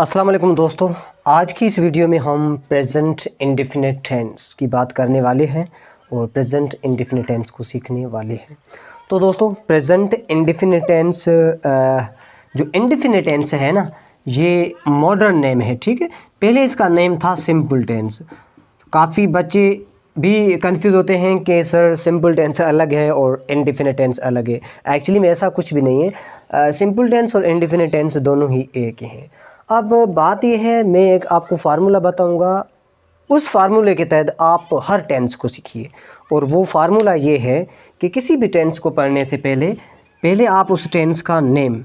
अस्सलाम वालेकुम दोस्तों, आज की इस वीडियो में हम प्रेजेंट इंडेफिनिट टेंस की बात करने वाले हैं और प्रेजेंट इंडेफिनिट टेंस को सीखने वाले हैं। तो दोस्तों प्रेजेंट इंडेफिनिट टेंस जो इंडेफिनिट टेंस है ना, ये मॉडर्न नेम है। ठीक है, पहले इसका नेम था सिंपल टेंस। काफ़ी बच्चे भी कंफ्यूज होते हैं कि सर सिंपल टेंस अलग है और इंडेफिनिट टेंस अलग है। एक्चुअली में ऐसा कुछ भी नहीं है। सिंपल टेंस और इंडेफिनिट टेंस दोनों ही एक हैं। अब बात यह है, मैं एक आपको फार्मूला बताऊंगा, उस फार्मूले के तहत आप हर टेंस को सीखिए। और वो फार्मूला ये है कि किसी भी टेंस को पढ़ने से पहले आप उस टेंस का नेम,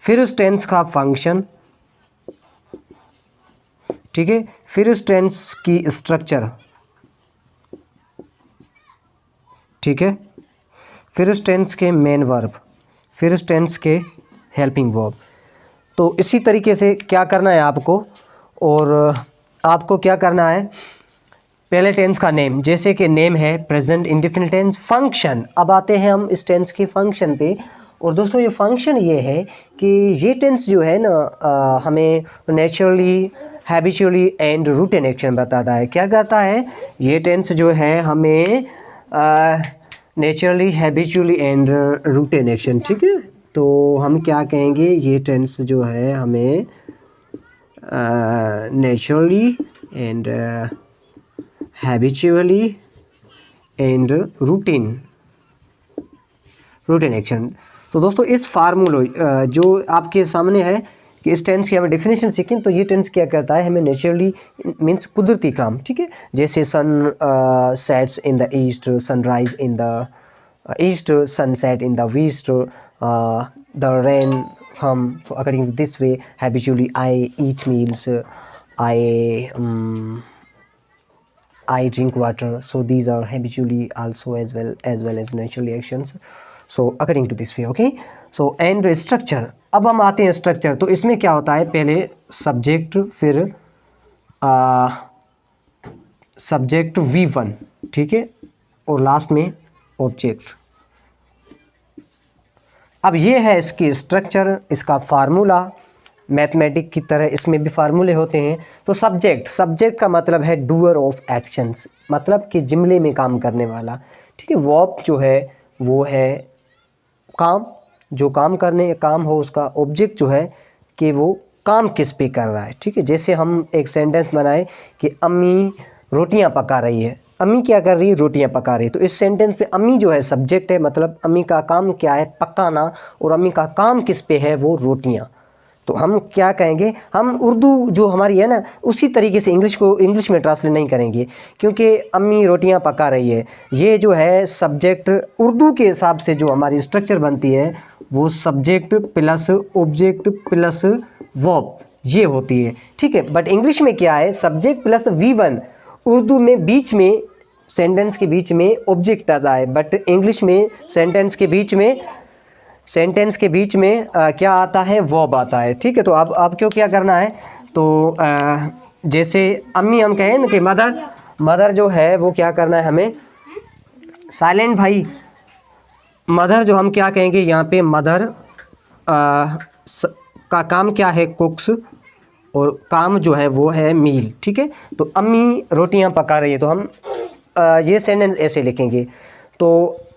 फिर उस टेंस का फंक्शन, ठीक है, फिर उस टेंस की स्ट्रक्चर, ठीक है, फिर उस टेंस के मेन वर्ब, फिर उस टेंस के हेल्पिंग वर्ब। तो इसी तरीके से क्या करना है आपको, और आपको क्या करना है, पहले टेंस का नेम, जैसे कि नेम है प्रेजेंट इंडेफिनिट टेंस। फंक्शन, अब आते हैं हम इस टेंस के फंक्शन पे। और दोस्तों ये फंक्शन ये है कि ये टेंस जो है ना हमें naturally, habitually and routine action बताता है। क्या कहता है ये टेंस जो है हमें naturally, habitually and routine action. ठीक है, तो हम क्या कहेंगे, ये टेंस जो है हमें naturally and habitually and routine action. तो दोस्तों इस फार्मूले जो आपके सामने है कि इस टेंस की हमें डेफिनेशन सीखें, तो ये टेंस क्या करता है, हमें नेचुरली मीन्स कुदरती काम, ठीक है, जैसे sun sets in the east, sunrise in the east, sunset in the west, the rain come according to this way. Habitually I eat meals, I drink water, so these are habitually also as well as naturally actions, so according to this way. Okay, so and structure, अब हम आते हैं structure. तो इसमें क्या होता है, पहले सब्जेक्ट, फिर सब्जेक्ट V1, ठीक है, और लास्ट में ऑब्जेक्ट। अब ये है इसकी स्ट्रक्चर, इसका फार्मूला। मैथमेटिक की तरह इसमें भी फार्मूले होते हैं। तो सब्जेक्ट का मतलब है डूअर ऑफ एक्शंस, मतलब कि जुमले में काम करने वाला। ठीक है, वर्ब जो है वो है काम, जो काम हो उसका। ऑब्जेक्ट जो है कि वो काम किस पे कर रहा है। ठीक है, जैसे हम एक सेंटेंस बनाए कि अम्मी रोटियां पका रही है। अम्मी क्या कर रही है, रोटियां पका रही है। तो इस सेंटेंस पे अम्मी जो है सब्जेक्ट है, मतलब अम्मी का काम क्या है, पकाना, और अम्मी का काम किस पे है, वो रोटियां। तो हम क्या कहेंगे, हम उर्दू जो हमारी है ना, उसी तरीके से इंग्लिश में ट्रांसलेट नहीं करेंगे, क्योंकि अम्मी रोटियां पका रही है, ये जो है सब्जेक्ट उर्दू के हिसाब से जो हमारी स्ट्रक्चर बनती है वो subject plus object plus verb, ये होती है। ठीक है, बट इंग्लिश में क्या है, सब्जेक्ट प्लस V1। उर्दू में बीच में, सेंटेंस के बीच में ऑब्जेक्ट आता है, बट इंग्लिश में सेंटेंस के बीच में क्या आता है, वर्ब आता है। ठीक है, तो अब आपको क्या करना है, तो जैसे अम्मी हम कहें ना कि मदर जो है वो क्या करना है हमें, साइलेंट भाई, मदर जो हम क्या कहेंगे यहाँ पे, मदर का काम क्या है, कुक्स, और काम जो है वो है मील। ठीक है, तो अम्मी रोटियां पका रही है, तो हम ये सेंटेंस ऐसे लिखेंगे। तो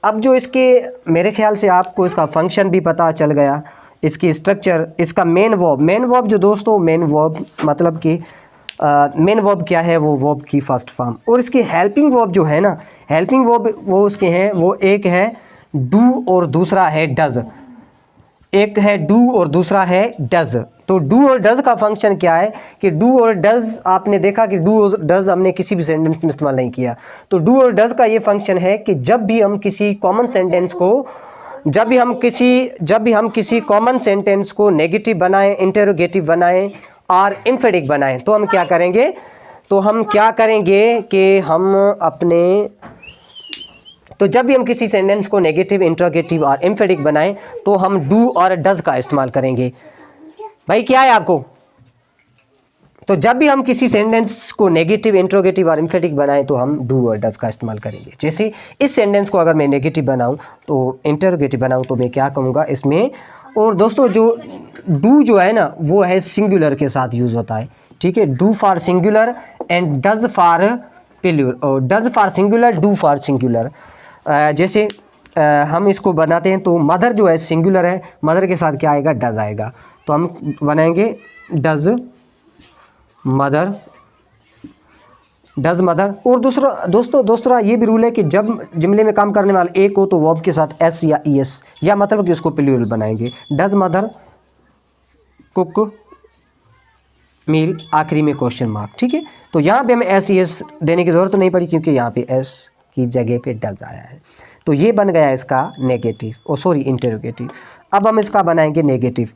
अब जो इसके, मेरे ख्याल से आपको इसका फंक्शन भी पता चल गया, इसकी स्ट्रक्चर, इसका मेन वर्ब जो दोस्तों, मेन वर्ब मतलब कि मेन वर्ब क्या है, वो वर्ब की फर्स्ट फॉर्म। और इसकी हेल्पिंग वर्ब जो है ना, हेल्पिंग वर्ब वो उसके हैं, वो एक है डू और दूसरा है डज। एक है डू और दूसरा है डज। तो डू और डज का फंक्शन क्या है कि डू और डज, आपने देखा कि डू और डज हमने किसी भी सेंटेंस में इस्तेमाल नहीं किया। तो डू और डज का ये फंक्शन है कि जब भी हम किसी कॉमन सेंटेंस को, जब भी हम किसी कॉमन सेंटेंस को नेगेटिव बनाएं, इंटरोगेटिव बनाएं और इम्फेटिक बनाएं, तो हम क्या करेंगे कि हम अपने, तो जब भी हम किसी सेंटेंस को नेगेटिव, इंटरोगेटिव और एम्फेटिक बनाएं, तो हम डू और डज का इस्तेमाल करेंगे। भाई क्या है आपको, तो जब भी हम किसी सेंटेंस को नेगेटिव, इंटरोगेटिव और एम्फेटिक बनाएं, तो हम डू और डज का इस्तेमाल करेंगे। जैसे इस सेंटेंस को अगर मैं नेगेटिव बनाऊं, तो इंटरोगेटिव बनाऊं, तो मैं क्या कहूँगा इसमें। और दोस्तों जो डू जो है ना वो है सिंगुलर के साथ यूज़ होता है, ठीक है। Do for singular and does for plural, does for singular, do for singular. जैसे हम इसको बनाते हैं तो मदर जो है सिंगुलर है, मदर के साथ क्या आएगा, डज आएगा, तो हम बनाएंगे डज मदर, डज मदर। और दूसरा ये भी रूल है कि जब जुमले में काम करने वाला एक हो तो वर्ब के साथ एस या ई एस, या मतलब कि उसको प्लूरल बनाएंगे। डज मदर कुक मील, आखिरी में क्वेश्चन मार्क, ठीक है। तो यहाँ पे हमें एस ई एस देने की ज़रूरत नहीं पड़ी क्योंकि यहाँ पे एस की जगह पे डज आया है। तो ये बन गया इसका नेगेटिव, इंटरोगेटिव। अब हम इसका बनाएंगे नेगेटिव।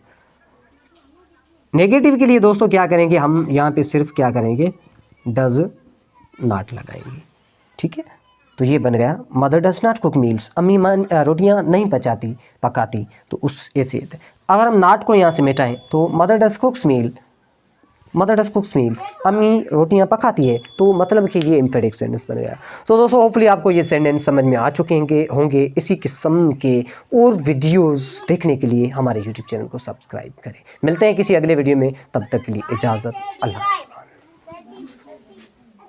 नेगेटिव के लिए दोस्तों क्या करेंगे, हम यहाँ पे सिर्फ क्या करेंगे, डज नॉट लगाएंगे, ठीक है। तो ये बन गया mother does not cook meals, अम्मी रोटियाँ नहीं पकाती, तो उस ऐसे। अगर हम नॉट को यहाँ से मिटाएं तो मदर डज कुक्स मील्स, अम्मी रोटियाँ पकाती है, तो मतलब कि ये इम्पेडिक सेंटेंस बन गया। तो दोस्तों होपफुली आपको ये सेंटेंस समझ में आ चुके होंगे। इसी किस्म के और वीडियोस देखने के लिए हमारे यूट्यूब चैनल को सब्सक्राइब करें। मिलते हैं किसी अगले वीडियो में, तब तक के लिए इजाज़त, अल्लाह।